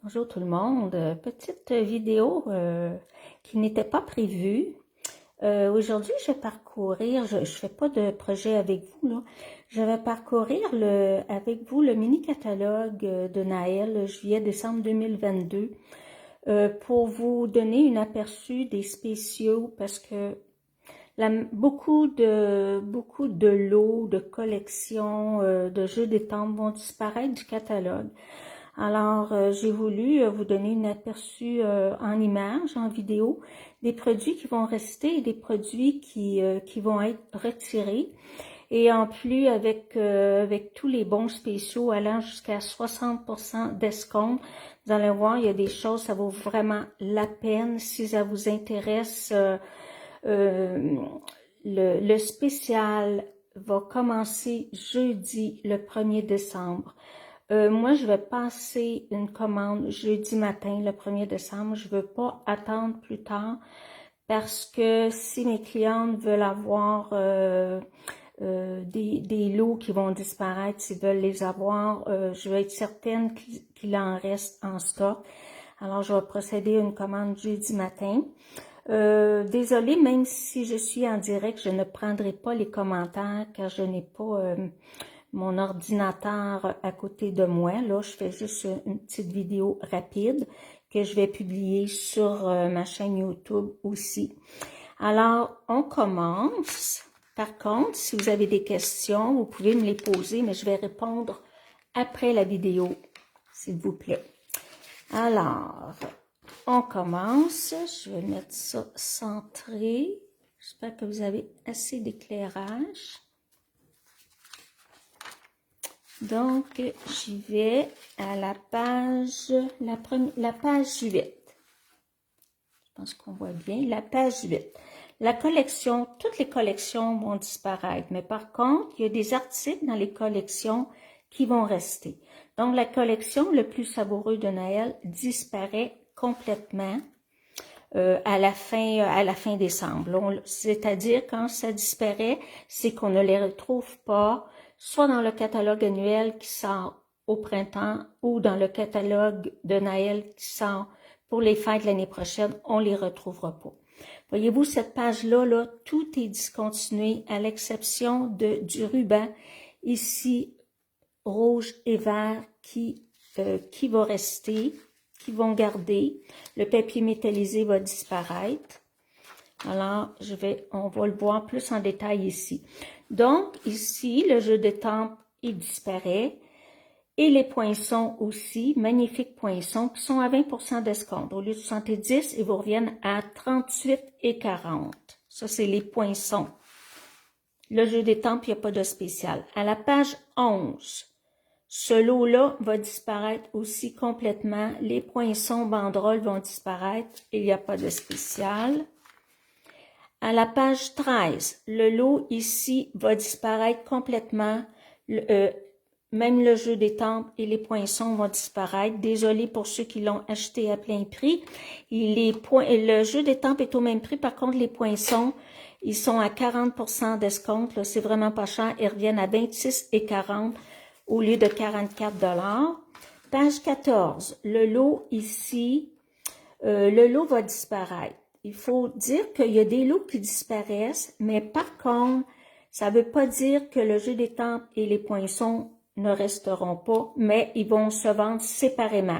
Bonjour tout le monde. Petite vidéo qui n'était pas prévue. Aujourd'hui, je vais parcourir, je fais pas de projet avec vous, là. Je vais parcourir avec vous le mini-catalogue de Naël, juillet-décembre 2022, pour vous donner un aperçu des spéciaux, parce que beaucoup de lots, de collections, de jeux d'étampes vont disparaître du catalogue. Alors, j'ai voulu vous donner un aperçu en images, en vidéo, des produits qui vont rester et des produits qui vont être retirés. Et en plus, avec tous les bons spéciaux allant jusqu'à 60% d'escompte, vous allez voir, il y a des choses, ça vaut vraiment la peine si ça vous intéresse. Le spécial va commencer jeudi, le 1er décembre. Moi, je vais passer une commande jeudi matin, le 1er décembre. Je veux pas attendre plus tard parce que si mes clientes veulent avoir des lots qui vont disparaître, s'ils veulent les avoir, je vais être certaine qu'il en reste en stock. Alors, je vais procéder à une commande jeudi matin. Désolée, même si je suis en direct, je ne prendrai pas les commentaires car je n'ai pas mon ordinateur à côté de moi. Là, je fais juste une petite vidéo rapide que je vais publier sur ma chaîne YouTube aussi. Alors, on commence. Par contre, si vous avez des questions, vous pouvez me les poser, mais je vais répondre après la vidéo, s'il vous plaît. Alors, on commence. Je vais mettre ça centré. J'espère que vous avez assez d'éclairage. Donc, j'y vais à la page 8. Je pense qu'on voit bien. La page 8. La collection, toutes les collections vont disparaître, mais par contre, il y a des articles dans les collections qui vont rester. Donc, la collection Le plus savoureux de Naël disparaît complètement à la fin décembre. C'est-à-dire, quand ça disparaît, c'est qu'on ne les retrouve pas soit dans le catalogue annuel qui sort au printemps ou dans le catalogue de Naël qui sort pour les fêtes l'année prochaine, on les retrouvera pas. Voyez-vous, cette page-là, là, tout est discontinué à l'exception du ruban ici, rouge et vert, qui va rester, qui vont garder. Le papier métallisé va disparaître. Alors, on va le voir plus en détail ici. Donc, ici, le jeu d'étampes, il disparaît. Et les poinçons aussi, magnifiques poinçons, qui sont à 20% d'escompte. Au lieu de 70, ils vous reviennent à 38 et 40. Ça, c'est les poinçons. Le jeu d'étampes, il n'y a pas de spécial. À la page 11, ce lot-là va disparaître aussi complètement. Les poinçons banderoles vont disparaître. Il n'y a pas de spécial. À la page 13, le lot ici va disparaître complètement. Même le jeu d'étampes et les poinçons vont disparaître. Désolé pour ceux qui l'ont acheté à plein prix. Le jeu d'étampes est au même prix. Par contre, les poinçons, ils sont à 40% d'escompte. C'est vraiment pas cher. Ils reviennent à 26 et 40 au lieu de 44 $. Page 14, le lot ici, le lot va disparaître. Il faut dire qu'il y a des lots qui disparaissent, mais par contre, ça ne veut pas dire que le jeu d'étampes et les poinçons ne resteront pas, mais ils vont se vendre séparément.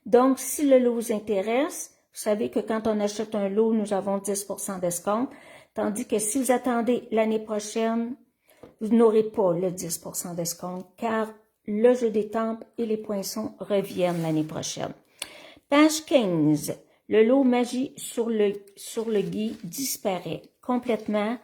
Donc, si le lot vous intéresse, vous savez que quand on achète un lot, nous avons 10% d'escompte, tandis que si vous attendez l'année prochaine, vous n'aurez pas le 10% d'escompte, car le jeu d'étampes et les poinçons reviennent l'année prochaine. Page 15. Le lot magie sur le gui disparaît complètement.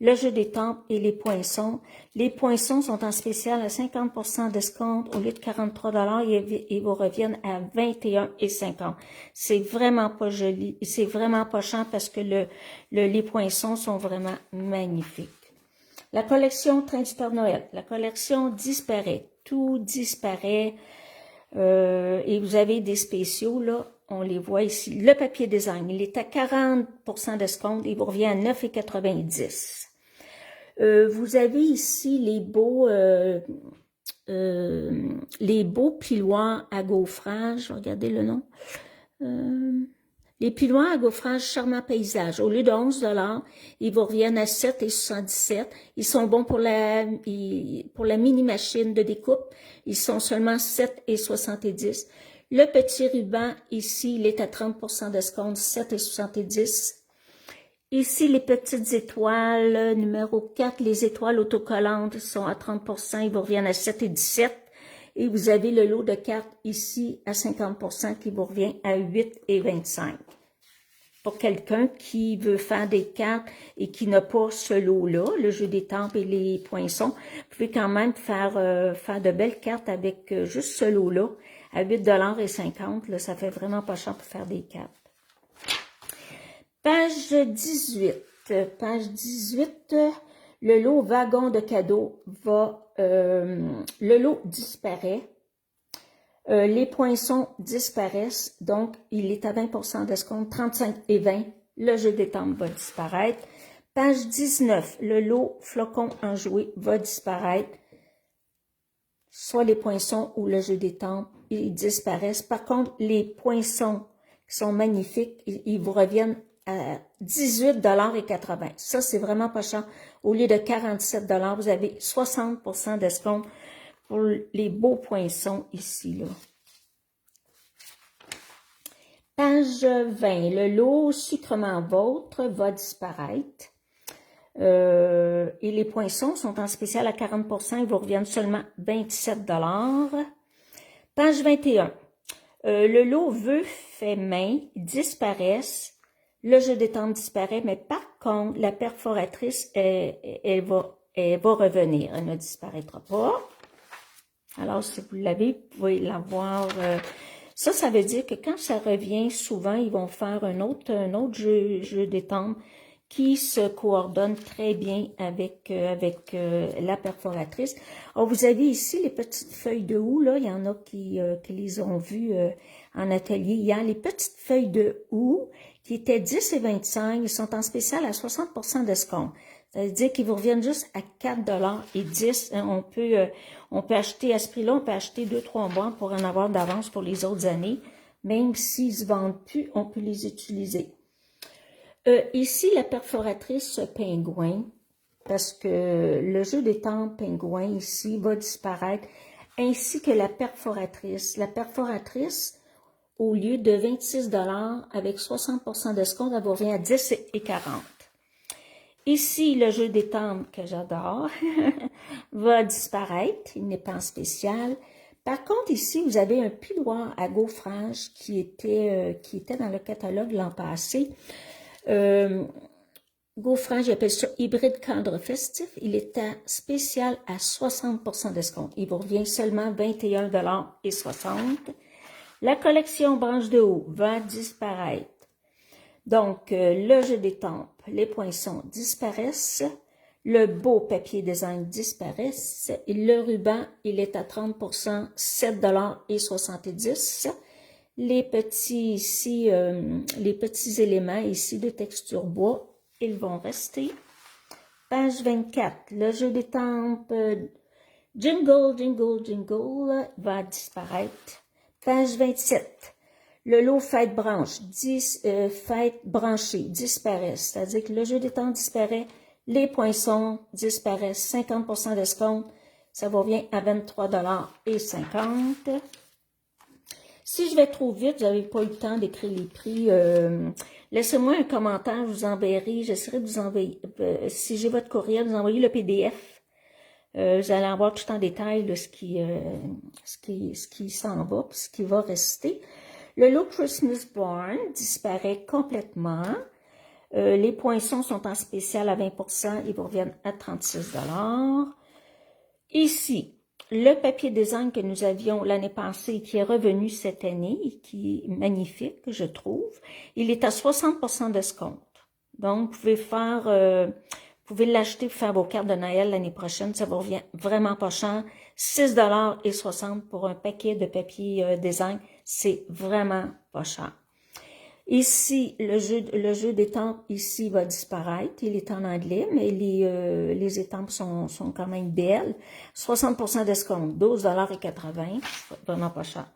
Le jeu d'étampes et les poinçons. Les poinçons sont en spécial à 50% d'escompte au lieu de 43 $ et vous reviennent à 21 et 50. C'est vraiment pas joli. C'est vraiment pas cher parce que les poinçons sont vraiment magnifiques. La collection Train du Père Noël. La collection disparaît. Tout disparaît. Et vous avez des spéciaux, là. On les voit ici. Le papier design, il est à 40% d'escompte. Il vous revient à 9,90 $. Vous avez ici les beaux les beaux piloires à gaufrage, regardez le nom, les piloires à gaufrage Charmant Paysage, au lieu de 11 $, ils vous reviennent à 7,77 $. Ils sont bons pour la mini-machine de découpe, ils sont seulement 7,70 $. Le petit ruban, ici, il est à 30% d'escompte, 7,70 $. Ici, les petites étoiles, numéro 4, les étoiles autocollantes sont à 30%, ils vous reviennent à 7,17 $. Et vous avez le lot de cartes ici à 50% qui vous revient à 8,25 $. Pour quelqu'un qui veut faire des cartes et qui n'a pas ce lot-là, le jeu des tempes et les poinçons, vous pouvez quand même faire de belles cartes avec juste ce lot-là à 8,50 $. Là, ça fait vraiment pas cher pour faire des cartes. Page 18. Page 18, le lot wagon de cadeaux le lot disparaît. Les poinçons disparaissent, donc il est à 20% d'escompte, 35 et 20. Le jeu des tempes va disparaître. Page 19, le lot flocons en jouet va disparaître. Soit les poinçons ou le jeu des tempes, ils disparaissent. Par contre, les poinçons qui sont magnifiques, ils vous reviennent à 18,80 $. Ça, c'est vraiment pas cher. Au lieu de 47 $, vous avez 60% d'escompte pour les beaux poinçons ici, là. Page 20. Le lot sucrement vôtre va disparaître. Et les poinçons sont en spécial à 40%. Ils vous reviennent seulement 27 $. Page 21. Le lot vœux fait main disparaissent. Le jeu des tempes disparaît, mais par contre, la perforatrice, elle va revenir. Elle ne disparaîtra pas. Alors, si vous l'avez, vous pouvez l'avoir. Ça veut dire que quand ça revient, souvent, ils vont faire un autre jeu des tempes qui se coordonne très bien avec la perforatrice. Alors, vous avez ici les petites feuilles de houx, là. Il y en a qui les ont vues en atelier hier. Les petites feuilles de houx qui étaient 10 et 25, ils sont en spécial à 60% d'escompte. Ça veut dire qu'ils vous reviennent juste à 4 $ et 10. On peut acheter à ce prix-là, on peut acheter 2-3 mois pour en avoir d'avance pour les autres années. Même s'ils ne se vendent plus, on peut les utiliser. Ici, la perforatrice pingouin, parce que le jeu des tempes pingouin ici va disparaître, ainsi que la perforatrice. La perforatrice, au lieu de 26 $ avec 60% d'escompte, elle vous revient à 10 et 40. Ici, le jeu des tempes que j'adore va disparaître. Il n'est pas en spécial. Par contre, ici, vous avez un piloir à gaufrage qui était dans le catalogue l'an passé. Gaufrage, j'appelle ça hybride cadre festif. Il est à spécial à 60% d'escompte. Il vous revient seulement 21,60 $. La collection branche de haut va disparaître. Donc, le jeu des tempes, les poinçons disparaissent. Le beau papier design disparaissent. Et le ruban, il est à 30%, 7,70 $. Les petits ici, les petits éléments ici de texture bois, ils vont rester. Page 24, le jeu des tempes Jingle, Jingle, Jingle va disparaître. Page 27, le lot fête branche, fête branchée disparaissent. C'est-à-dire que le jeu des tempes disparaît, les poinçons disparaissent, 50% d'escompte, ça vous revient à 23,50 $. Si je vais trop vite, vous n'avez pas eu le temps d'écrire les prix, laissez-moi un commentaire, je vous enverrai, j'essaierai de vous envoyer, si j'ai votre courriel, vous envoyer le PDF. Vous allez avoir tout en détail de ce qui s'en va, puis ce qui va rester. Le lot Christmas Barn disparaît complètement. Les poinçons sont en spécial à 20%, ils vous reviennent à 36 $. Ici, le papier design que nous avions l'année passée, qui est revenu cette année, et qui est magnifique, je trouve, il est à 60% d'escompte. Donc, vous pouvez l'acheter pour faire vos cartes de Noël l'année prochaine, ça vous revient vraiment pas cher. 6,60 $ pour un paquet de papier design, c'est vraiment pas cher. Ici, le jeu d'étampes, ici, va disparaître. Il est en anglais, mais les étampes sont quand même belles. 60% d'escompte, 12,80 $, vraiment pas cher.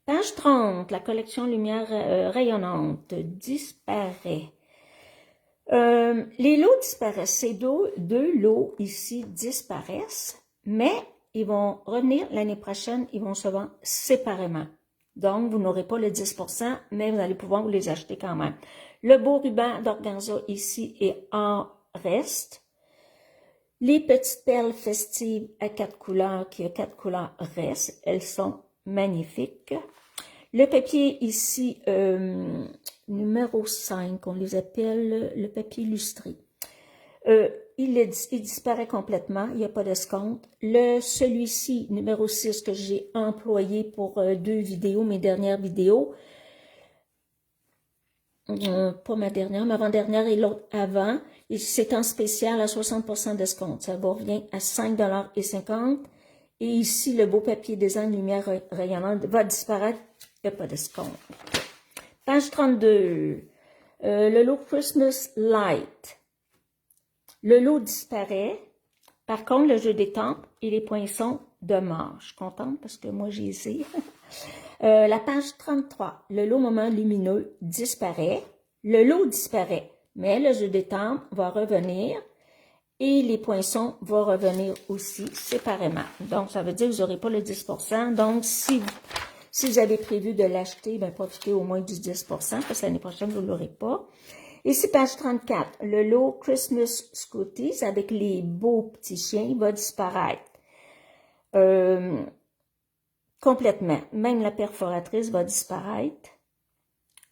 Page 30, la collection lumière rayonnante disparaît. Les lots disparaissent. Ces deux lots ici disparaissent, mais ils vont revenir l'année prochaine, ils vont se vendre séparément. Donc, vous n'aurez pas le 10%, mais vous allez pouvoir vous les acheter quand même. Le beau ruban d'organza ici est en reste. Les petites perles festives à 4 couleurs, qui a 4 couleurs restent. Elles sont magnifiques. Le papier ici, numéro 5, on les appelle le papier illustré. Il disparaît complètement, il n'y a pas d'escompte. Celui-ci, numéro 6, que j'ai employé pour 2 vidéos, mes dernières vidéos, pas ma dernière, ma avant-dernière et l'autre avant, c'est en spécial à 60% d'escompte. Ça va revient à 5,50 $. Et ici, le beau papier design lumière rayonnante va disparaître, il n'y a pas d'escompte. Page 32, le lot Christmas Light. Le lot disparaît. Par contre, le jeu d'étampes et les poinçons demeurent. Je suis contente parce que moi, j'y ai. La page 33, le lot moment lumineux disparaît. Le lot disparaît, mais le jeu d'étampes va revenir et les poinçons vont revenir aussi séparément. Donc, ça veut dire que vous n'aurez pas le 10%. Donc, si vous avez prévu de l'acheter, ben, profitez au moins du 10%, parce que l'année prochaine, vous ne l'aurez pas. Ici, page 34, le lot Christmas Scooties avec les beaux petits chiens va disparaître complètement. Même la perforatrice va disparaître.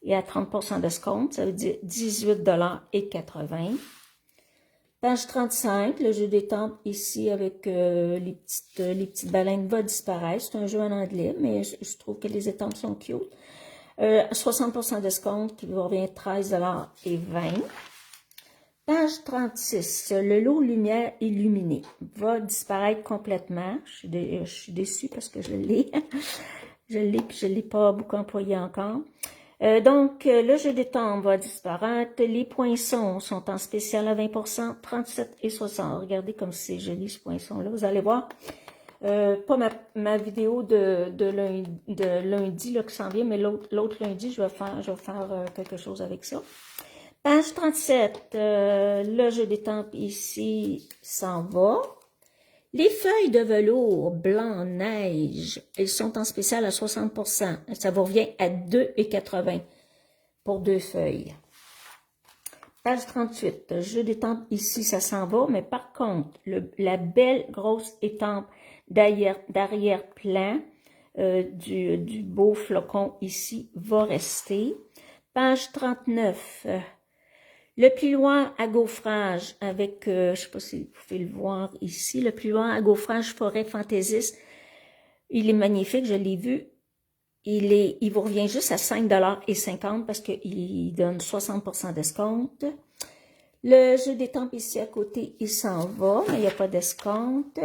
Et à 30% d'escompte, ça veut dire 18,80 $. Page 35, le jeu d'étampes ici avec les petites baleines va disparaître. C'est un jeu en anglais, mais je trouve que les étampes sont cute. 60% d'escompte qui va revenir 13,20 $. Page 36, le lot lumière illuminée va disparaître complètement. Je suis déçue parce que je l'ai. Je l'ai, puis je ne l'ai pas beaucoup employé encore. Donc, le jeu d'étampes va disparaître. Les poinçons sont en spécial à 20%, 37 et 60. Regardez comme c'est joli ce poinçon-là. Vous allez voir. Pas ma vidéo de lundi là, qui s'en vient, mais l'autre lundi, je vais faire quelque chose avec ça. Page 37, le jeu d'étampes ici s'en va. Les feuilles de velours blanc neige, elles sont en spécial à 60%. Ça vous revient à 2,80 $ pour 2 feuilles. Page 38, jeu d'étampes ici, ça s'en va, mais par contre, la belle grosse étampe d'arrière-plan du beau flocon ici va rester. Page 39, le pliant à gaufrage avec, je ne sais pas si vous pouvez le voir ici, le pliant à gaufrage forêt fantaisiste, il est magnifique, je l'ai vu. Il vous revient juste à 5,50 $ parce qu'il donne 60% d'escompte. Le jeu d'étampes ici à côté, il s'en va, mais il n'y a pas d'escompte.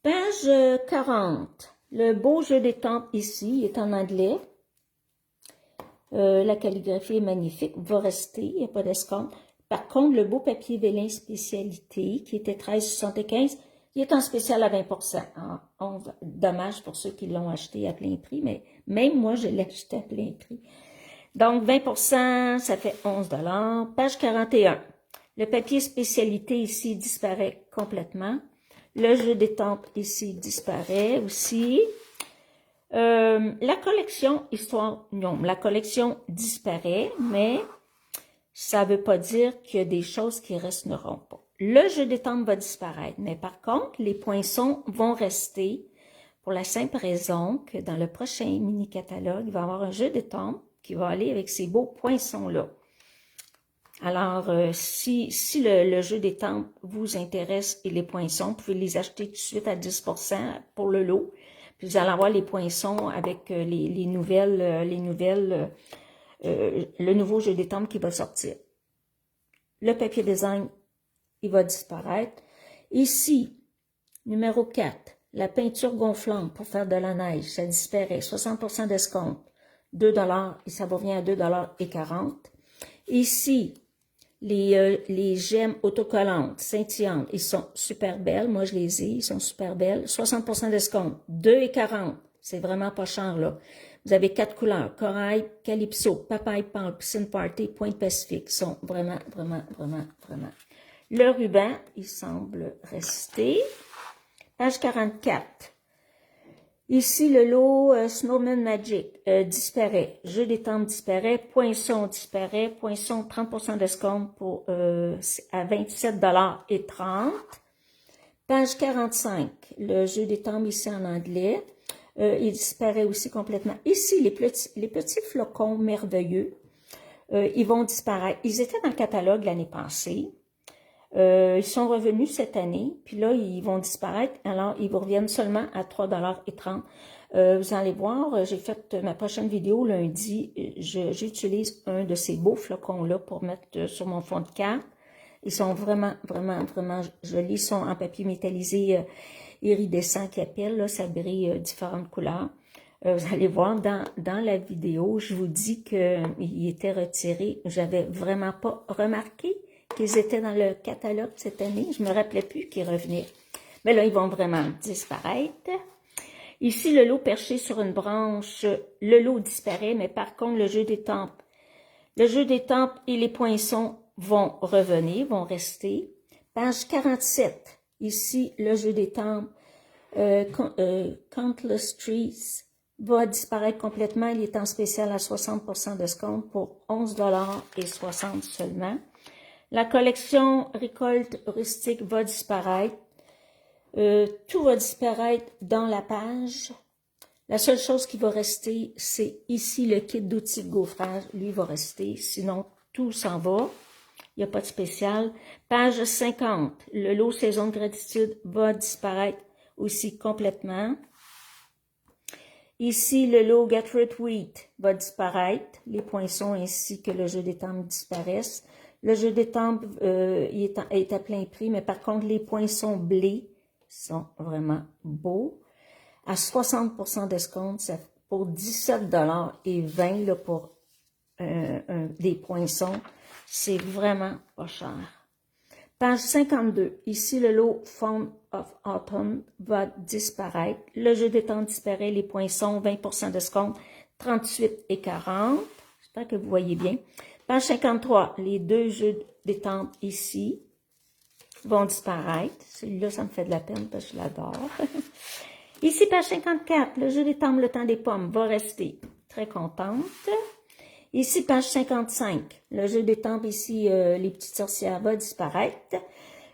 Page 40, le beau jeu d'étampes ici, il est en anglais. La calligraphie est magnifique, va rester, il n'y a pas d'escompte. Par contre, le beau papier vélin spécialité, qui était 13,75 $, il est en spécial à 20%. Dommage pour ceux qui l'ont acheté à plein prix, mais même moi, je l'ai acheté à plein prix. Donc, 20%, ça fait 11 $. Page 41. Le papier spécialité ici disparaît complètement. Le jeu d'étampes ici disparaît aussi. La collection Histoire, non, la collection disparaît, mais ça ne veut pas dire qu'il y a des choses qui resteront pas. Le jeu d'étampes va disparaître, mais par contre, les poinçons vont rester pour la simple raison que dans le prochain mini-catalogue, il va y avoir un jeu d'étampes qui va aller avec ces beaux poinçons-là. Alors, si le jeu d'étampes vous intéresse et les poinçons, vous pouvez les acheter tout de suite à 10% pour le lot. Puis vous allez avoir les poinçons avec le nouveau jeu d'étampes qui va sortir. Le papier design, il va disparaître. Ici, numéro 4, la peinture gonflante pour faire de la neige, ça disparaît, 60% d'escompte. 2 et ça va venir à 2,40 $. Ici, les gemmes autocollantes, scintillantes, ils sont super belles. Moi, je les ai, ils sont super belles. 60% d'escompte, 2,40 $. C'est vraiment pas cher, là. Vous avez 4 couleurs, corail, calypso, papaye pâle, piscine party, pointe pacifique. Ils sont vraiment. Le ruban, il semble rester. Page 44. Ici, le lot Snowman Magic disparaît. Jeu des temples disparaît. Poinçon disparaît. Poinçon, 30% d'escompte pour à 27,30 $. Page 45. Le jeu des temples ici en anglais. Il disparaît aussi complètement. Ici, les petits flocons merveilleux, ils vont disparaître. Ils étaient dans le catalogue l'année passée. Ils sont revenus cette année, puis là, ils vont disparaître. Alors, ils vous reviennent seulement à 3,30 $. Vous allez voir, j'ai fait ma prochaine vidéo lundi. J'utilise un de ces beaux flocons-là pour mettre sur mon fond de carte. Ils sont vraiment jolis. Ils sont en papier métallisé iridescent qui appelle. Là, ça brille différentes couleurs. Vous allez voir, dans la vidéo, je vous dis qu'il était retiré. J'avais vraiment pas remarqué qu'ils étaient dans le catalogue cette année. Je me rappelais plus qu'ils revenaient. Mais là, ils vont vraiment disparaître. Ici, le lot perché sur une branche, le lot disparaît, mais par contre, le jeu des temples et les poinçons vont revenir, vont rester. Page 47. Ici, le jeu des temples, Countless Trees, va disparaître complètement. Il est en spécial à 60% d'escompte pour 11,60 $ seulement. La collection récolte rustique va disparaître. Tout va disparaître dans la page. La seule chose qui va rester, c'est ici le kit d'outils de gaufrage. Lui va rester, sinon tout s'en va. Il n'y a pas de spécial. Page 50. Le lot saison de gratitude va disparaître aussi complètement. Ici, le lot Gatford Wheat va disparaître. Les poinçons ainsi que le jeu des temples disparaissent. Le jeu des temples est à plein prix, mais par contre, les poinçons blés sont vraiment beaux. À 60% d'escompte, ça pour 17,20 $ là, pour des poinçons. C'est vraiment pas cher. Page 52. Ici, le lot Fond of Autumn va disparaître. Le jeu des temples disparaît. Les poinçons, 20% d'escompte, 38,40 $. J'espère que vous voyez bien. Page 53, les deux jeux des temples ici vont disparaître. Celui-là, ça me fait de la peine parce que je l'adore. Ici, page 54, le jeu des temples, le temps des pommes va rester. Très contente. Ici, page 55, le jeu des temples ici, les petites sorcières va disparaître.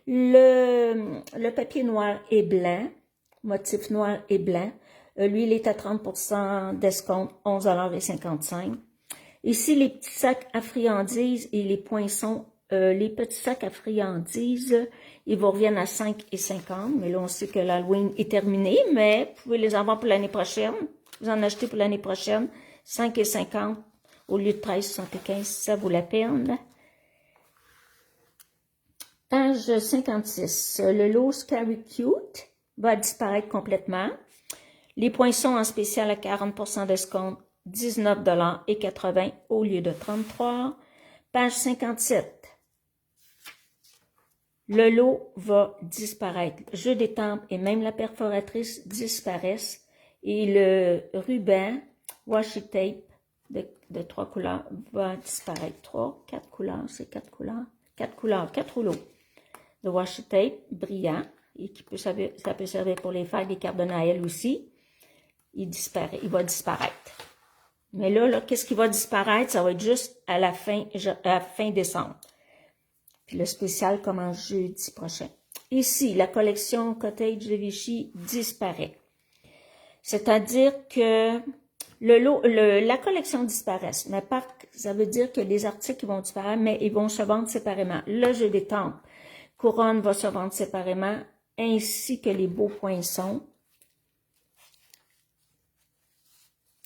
Le papier noir et blanc, motif noir et blanc. Lui, il est à 30% d'escompte, 11,55 $. Ici, les petits sacs à friandises et les poinçons, les petits sacs à friandises, ils vous reviennent à 5,50 $. Mais là, on sait que l'Halloween est terminé, mais vous pouvez les avoir pour l'année prochaine. Vous en achetez pour l'année prochaine, 5,50 $ au lieu de 13,75 $, ça vaut la peine. Page 56, le lot Scary Cute va disparaître complètement. Les poinçons en spécial à 40% d'escompte, 19,80 $ au lieu de 33 $. Page 57. Le lot va disparaître. Le jeu des temples et même la perforatrice disparaissent. Et le ruban washi tape de 3 couleurs va disparaître. 4 couleurs, c'est 4 couleurs. 4 couleurs, 4 rouleaux de washi tape brillant et qui peut servir, ça peut servir pour les fêtes des cartes de Noël aussi. Il va disparaître. Mais là, qu'est-ce qui va disparaître? Ça va être juste à la fin décembre. Puis le spécial commence jeudi prochain. Ici, la collection Cottage de Vichy disparaît. C'est-à-dire que la collection disparaît. Mais ça veut dire que les articles vont disparaître, mais ils vont se vendre séparément. Le jeu des temples, couronne va se vendre séparément, ainsi que les beaux poinçons.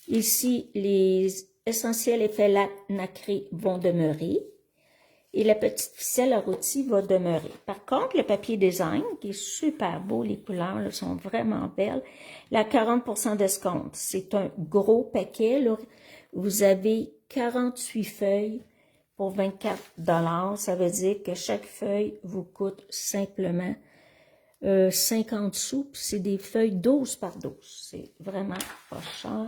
Ici, les essentiels effets nacrés vont demeurer et la petite ficelle à rôti va demeurer. Par contre, le papier design, qui est super beau, les couleurs là, sont vraiment belles, la 40% d'escompte. C'est un gros paquet. Là. Vous avez 48 feuilles pour 24 $. Ça veut dire que chaque feuille vous coûte simplement 50 sous. C'est des feuilles 12 par 12. C'est vraiment pas cher.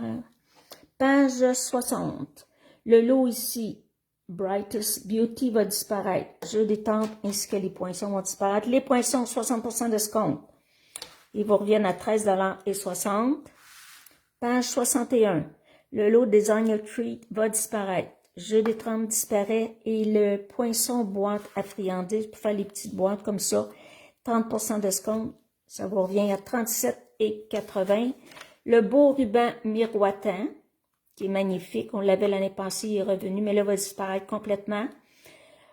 Page 60. Le lot ici, Brightest Beauty va disparaître. Jeu des tempes ainsi que les poinçons vont disparaître. Les poinçons, 60% d'escompte. Ils vous reviennent à 13,60 $. Page 61. Le lot Designer Treat va disparaître. Jeu des tempes disparaît et le poinçon boîte à friandises pour faire les petites boîtes comme ça. 30% d'escompte. Ça vous revient à 37,80 $. Le beau ruban miroitant, qui est magnifique. On l'avait l'année passée, il est revenu, mais là, il va disparaître complètement.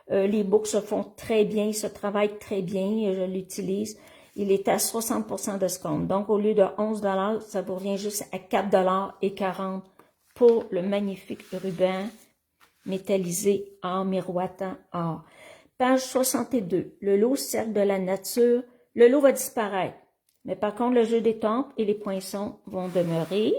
Les boucles se font très bien, ils se travaillent très bien, je l'utilise. Il est à 60% d'escompte. Donc, au lieu de 11 $, ça vous revient juste à 4,40 $ pour le magnifique ruban métallisé or miroitant or. Page 62. Le lot Cercle de la nature. Le lot va disparaître. Mais par contre, le jeu des tempes et les poinçons vont demeurer.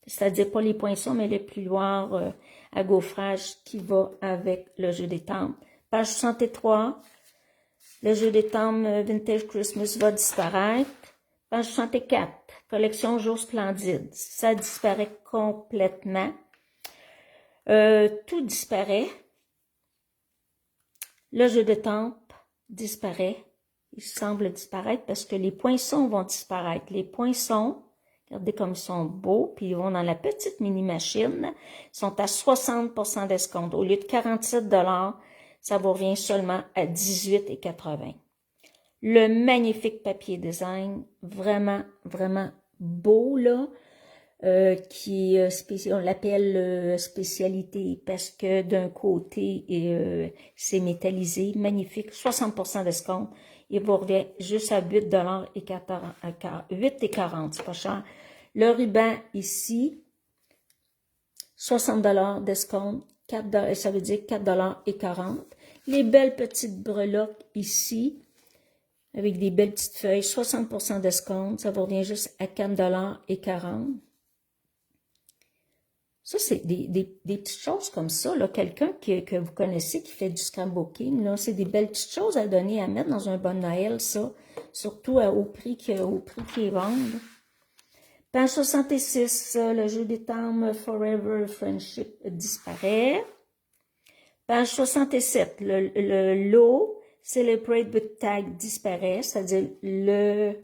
C'est-à-dire pas les poinçons, mais les pluoirs à gaufrage qui va avec le jeu des tempes. Page 63, le jeu des tempes Vintage Christmas va disparaître. Page 64, collection Jour Splendide. Ça disparaît complètement. Tout disparaît. Le jeu de tempes disparaît. Il semble disparaître parce que les poinçons vont disparaître. Les poinçons, regardez comme ils sont beaux, puis ils vont dans la petite mini-machine, sont à 60% d'escompte. Au lieu de 47 $, ça vous revient seulement à 18,80 $. Le magnifique papier design, vraiment, vraiment beau, là, qui on l'appelle spécialité parce que d'un côté, c'est métallisé, magnifique, 60% d'escompte. Il vous revient juste à 8,40 $, c'est pas cher. Le ruban ici, 60 $ d'escompte, ça veut dire 4,40 $. Les belles petites breloques ici, avec des belles petites feuilles, 60% d'escompte, ça vous revient juste à 4,40 $. Ça, c'est des petites choses comme ça, là. Quelqu'un que vous connaissez qui fait du scrapbooking, là, c'est des belles petites choses à donner, à mettre dans un bon Noël, ça. Surtout au prix qu'ils vendent. Page 66, le jeu des tempes Forever Friendship disparaît. Page 67, le lot Celebrate with Tag disparaît, c'est-à-dire le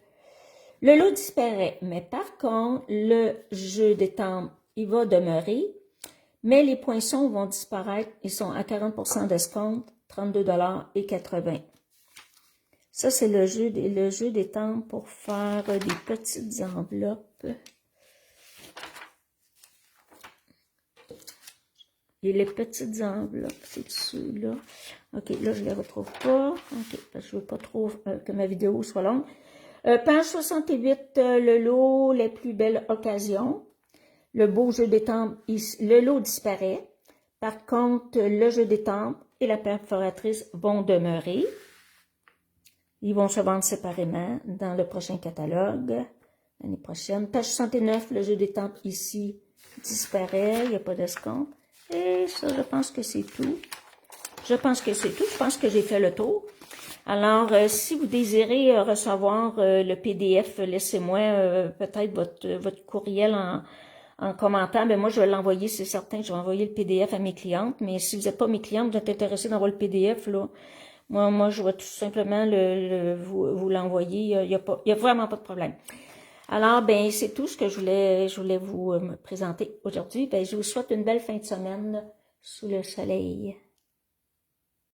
lot disparaît. Mais par contre, le jeu des tempes, il va demeurer, mais les poinçons vont disparaître. Ils sont à 40% d'escompte, 32,80 $. Ça, c'est le jeu des tempes pour faire des petites enveloppes. Et les petites enveloppes, c'est dessus, là. OK, là, je ne les retrouve pas. OK, parce que je ne veux pas trop que ma vidéo soit longue. Page 68, le lot, les plus belles occasions. Le beau jeu des tempes, le lot disparaît. Par contre, le jeu des tempes et la perforatrice vont demeurer. Ils vont se vendre séparément dans le prochain catalogue, l'année prochaine. Page 69, le jeu des tempes ici disparaît, il n'y a pas d'escompte. Et ça, je pense que c'est tout. Je pense que j'ai fait le tour. Alors, si vous désirez recevoir le PDF, laissez-moi peut-être votre courriel en commentaire. Ben moi, je vais l'envoyer, c'est certain. Je vais envoyer le PDF à mes clientes. Mais si vous n'êtes pas mes clientes, vous êtes intéressés d'avoir le PDF, là, moi, je vais tout simplement vous l'envoyer. Il y a vraiment pas de problème. Alors, ben, c'est tout ce que je voulais vous présenter aujourd'hui. Ben, je vous souhaite une belle fin de semaine sous le soleil.